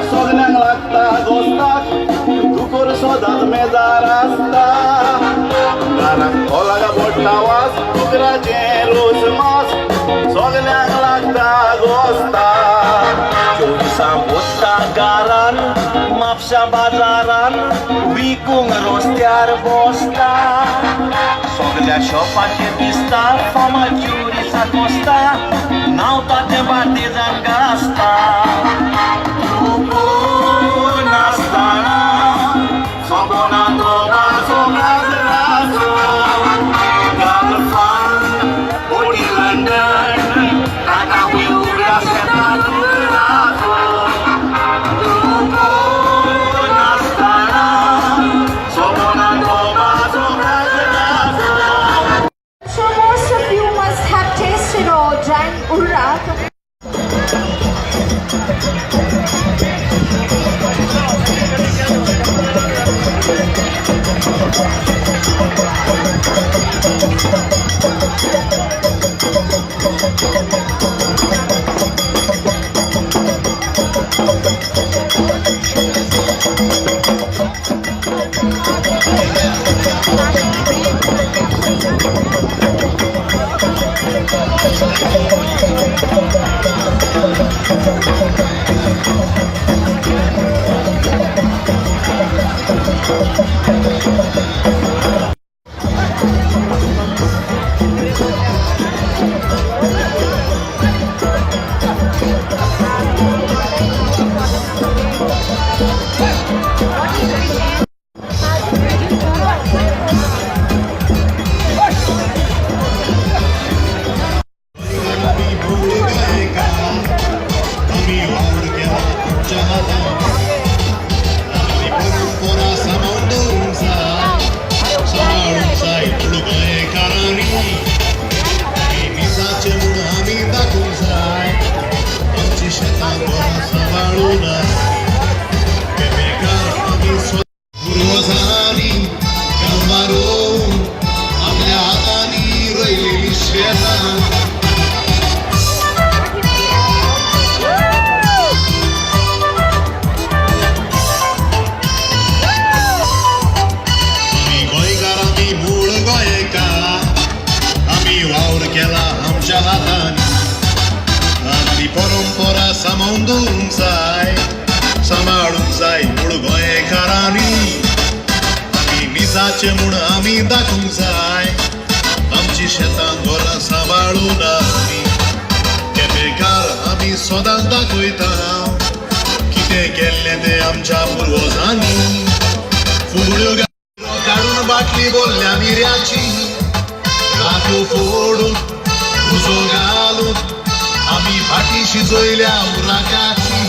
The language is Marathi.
सोगल्यांक लागता गोस्ताक दुकोर सोदात मेजार आसता घराक कोलागा बोट्टा वास दुकराचे रोस मास सोगल्यांक लागता गोस्ताक चोवीसा बोट्टा गारान म्हापशा बाजारान विकूंक रस्त्यार बसता सोगल्या शॉपाचेर दिसता फामाद चोरिसा कोस्ता नावता ते बार्देजान गासता नासतना सोबना तोबा सोबाज रासो गालफान ओटी लंडन टाटा विवरा सेतात रासो नासतना सोबना तोबा सोबाज Raso. So most of you must have tasted or drank urrak. परंपरा सांबाळून जाय मूळ गोंयकारांनी आमी निजाचे म्हूण आमी दाखोवंक जाय आमची शेतां घरां सांबाळून आमी केपेकार आमी सदांच दाखयता कितें केल्लें तें आमच्या पुर्वजांनी फुगड्यो काडून बाटली बोल्ल्या मिऱ्याची राखो फोडून उजो घालून आमी फाटी शिजयल्या उराकाची